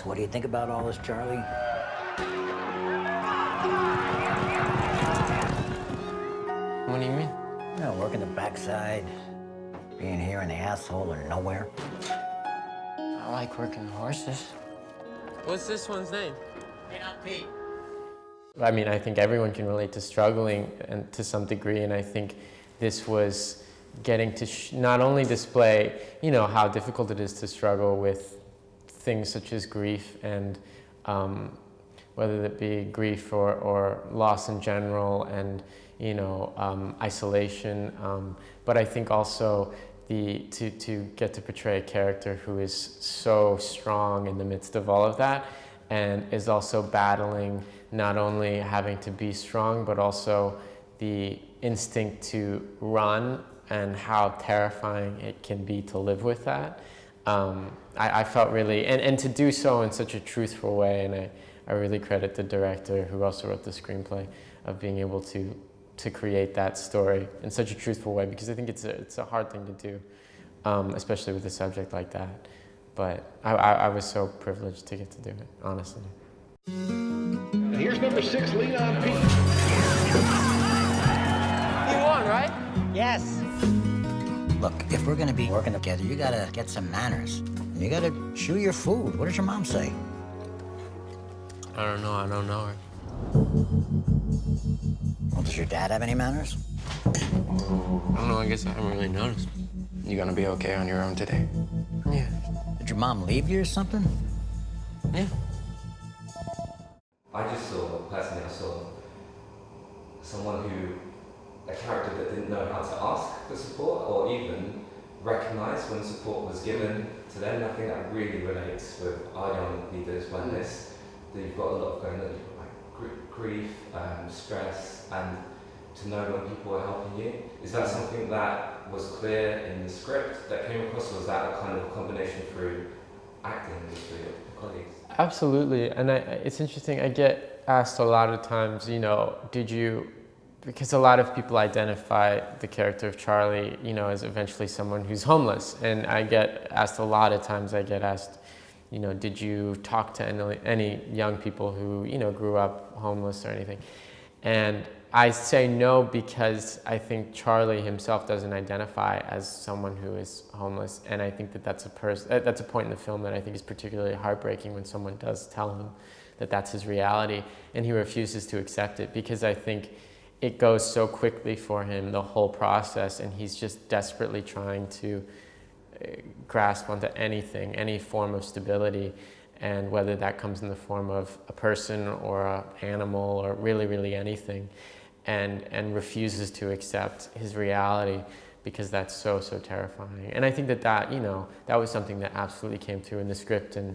So what do you think about all this, Charlie? What do you mean? You know, working the backside, being here in the asshole or nowhere. I like working the horses. What's this one's name? Pete. I mean, I think everyone can relate to struggling and to some degree, and I think this was getting to not only display, you know, how difficult it is to struggle with things such as grief and whether it be grief or loss in general and, you know, isolation, but I think also to get to portray a character who is so strong in the midst of all of that and is also battling not only having to be strong, but also the instinct to run and how terrifying it can be to live with that. I felt really, and to do so in such a truthful way, and I really credit the director who also wrote the screenplay of being able to create that story in such a truthful way, because I think it's a hard thing to do, especially with a subject like that. But I was so privileged to get to do it, honestly. And here's number 6, lead on Pete. You won, right? Yes. Look, if we're gonna be working together, you gotta get some manners. And you gotta chew your food. What does your mom say? I don't know her. Well, does your dad have any manners? I don't know, I guess I haven't really noticed. You gonna be okay on your own today? Yeah. Did your mom leave you or something? Yeah. Personally, I saw someone a character that didn't know how to ask for support or even recognize when support was given to them. I think that really relates with our young leaders when that you've got a lot of going on, you've got like grief, stress, and to know when people are helping you. Is that something that was clear in the script that came across, or was that a kind of combination through acting with your colleagues? Absolutely, and it's interesting, I get asked a lot of times, you know, because a lot of people identify the character of Charlie, you know, as eventually someone who's homeless, and I get asked a lot of times, you know, did you talk to any young people who, you know, grew up homeless or anything? And I say no, because I think Charlie himself doesn't identify as someone who is homeless, and I think that's a point in the film that I think is particularly heartbreaking when someone does tell him that that's his reality, and he refuses to accept it, because I think it goes so quickly for him, the whole process, and he's just desperately trying to grasp onto anything, any form of stability, and whether that comes in the form of a person or an animal or really, really anything, and refuses to accept his reality, because that's so terrifying. And I think that you know, that was something that absolutely came through in the script and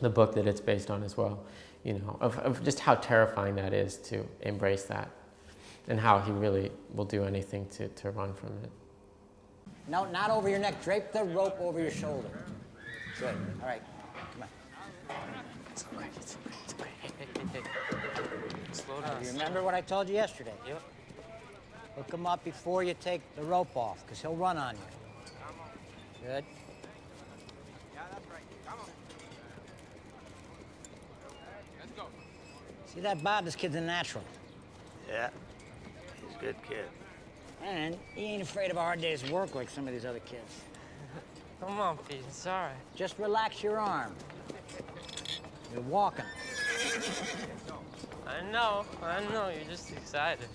the book that it's based on as well, you know, of just how terrifying that is to embrace that, and how he really will do anything to run from it. No, not over your neck. Drape the rope over your shoulder. Good. All right. Come on. It's okay. Hey. Slow down. You remember what I told you yesterday? Yep. Hook him up before you take the rope off, because he'll run on you. Good. Yeah, that's right. Come on. Let's go. See that, Bob? This kid's a natural. Yeah, he's a good kid. And he ain't afraid of a hard day's work like some of these other kids. Come on, Pete, it's all right. Just relax your arm. You're walking. I know, you're just excited.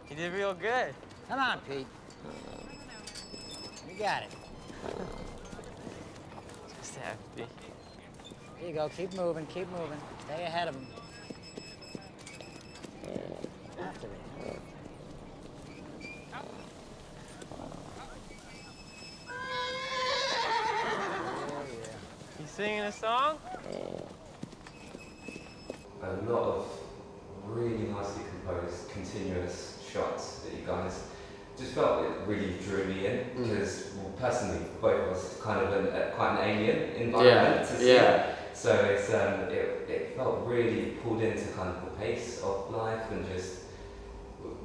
You did real good. Come on, Pete. You got it. Just happy. Here you go. Keep moving. Stay ahead of him. After it. You singing a song? A lot of really nicely composed, continuous shots that you guys just felt it really drew me in, because well, personally, both of us, kind of quite an alien environment to see. So it felt really pulled into kind of the pace of life, and just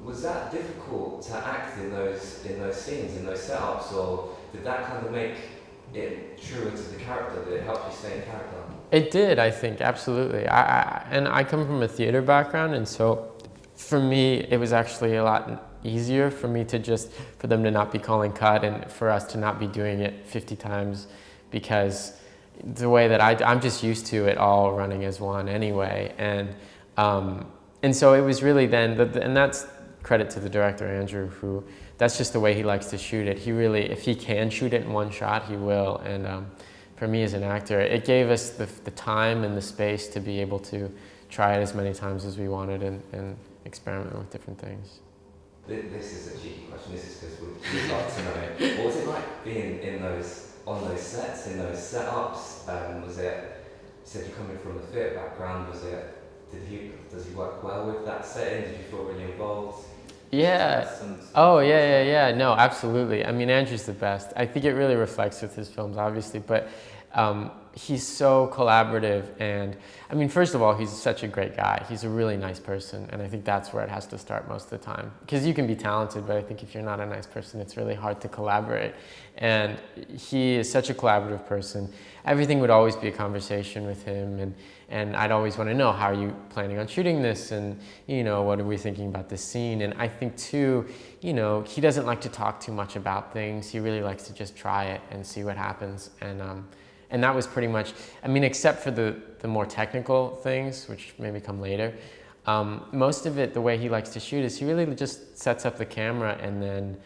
was that difficult to act in those scenes, in those setups, or did that kind of make it truer to the character? Did it help you stay in character? It did, I think, absolutely. And I come from a theater background, and so for me, it was actually a lot easier for me to for them to not be calling cut and for us to not be doing it 50 times, because the way that I'm just used to it all running as one anyway. And so it was really then, and that's credit to the director, Andrew, who, that's just the way he likes to shoot it. He really, if he can shoot it in one shot, he will. And for me as an actor, it gave us the time and the space to be able to try it as many times as we wanted and experiment with different things. This is a cheeky question. This is because we'd like to know. What was it like being on those sets, in those setups? Was it? You said you're coming from a theatre background. Was it? Does he work well with that setting? Did you feel really involved? Yeah. Oh, yeah. No, absolutely. I mean, Andrew's the best. I think it really reflects with his films, obviously, but he's so collaborative. And I mean, first of all, he's such a great guy. He's a really nice person. And I think that's where it has to start most of the time. Because you can be talented, but I think if you're not a nice person, it's really hard to collaborate. And he is such a collaborative person. Everything would always be a conversation with him. And I'd always want to know, how are you planning on shooting this? And, you know, what are we thinking about this scene? And I think too, you know, he doesn't like to talk too much about things. He really likes to just try it and see what happens. And that was pretty much, I mean, except for the more technical things, which maybe come later, most of it, the way he likes to shoot is he really just sets up the camera, and then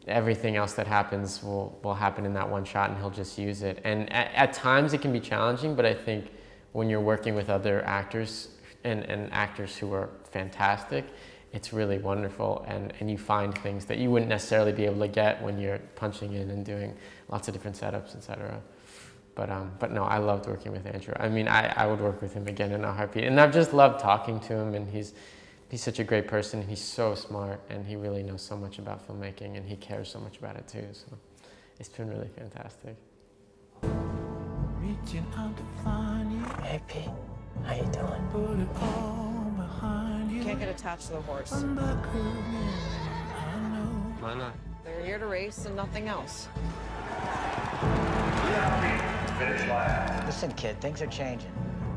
everything else that happens will happen in that one shot, and he'll just use it. And at times it can be challenging, but I think when you're working with other actors and actors who are fantastic, it's really wonderful, and you find things that you wouldn't necessarily be able to get when you're punching in and doing lots of different setups, etc. But no, I loved working with Andrew. I mean, I would work with him again in a heartbeat, and I've just loved talking to him, and he's such a great person. He's so smart, and he really knows so much about filmmaking, and he cares so much about it too, so it's been really fantastic. Reaching out to find you. Hey, Pete. How you doing? Put it all behind you. Can't get attached to the horse. I know. Why not? They're here to race and nothing else. Listen, kid, things are changing.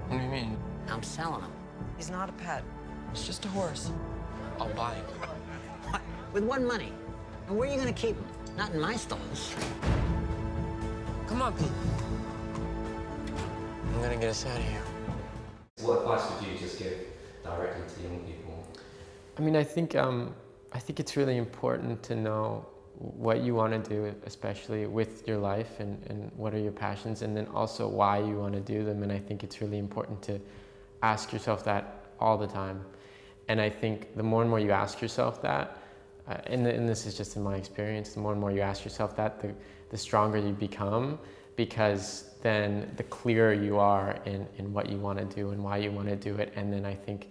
What do you mean? I'm selling them. He's not a pet. It's just a horse. I'll buy it. What? With what money? And where are you going to keep them? Not in my stalls. Come on, Pete. I'm gonna get us out of here. What advice would you just give directly to young people? I mean, I think it's really important to know what you want to do, especially with your life, and what are your passions, and then also why you want to do them. And I think it's really important to ask yourself that all the time. And I think the more and more you ask yourself that, and this is just in my experience, the more and more you ask yourself that, the stronger you become, because then the clearer you are in what you want to do and why you want to do it. And then I think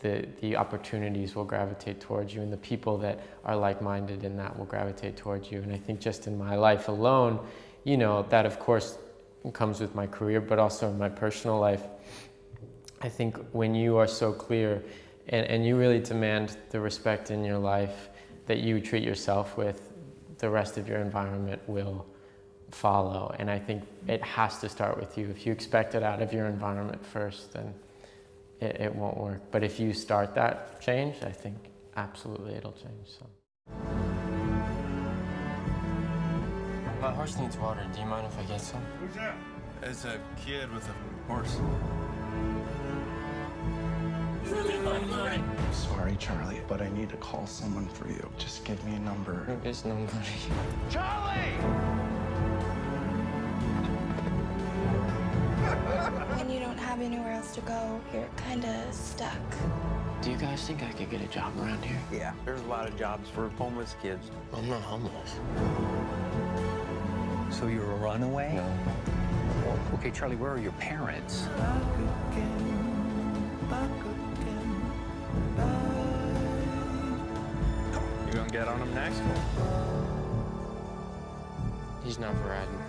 the opportunities will gravitate towards you, and the people that are like-minded in that will gravitate towards you. And I think just in my life alone, you know, that of course comes with my career, but also in my personal life. I think when you are so clear and you really demand the respect in your life that you treat yourself with, the rest of your environment will follow. And I think it has to start with you. If you expect it out of your environment first, then it won't work. But if you start that change, I think absolutely it'll change. So. My horse needs water. Do you mind if I get some? Who's that? It's a kid with a horse. Sorry, Charlie, but I need to call someone for you. Just give me a number. There is nobody. Charlie! When you don't have anywhere else to go, you're kind of stuck. Do you guys think I could get a job around here? Yeah, there's a lot of jobs for homeless kids. I'm not homeless. So you're a runaway? No. Well, okay, Charlie, where are your parents? You gonna get on him next? He's not for riding.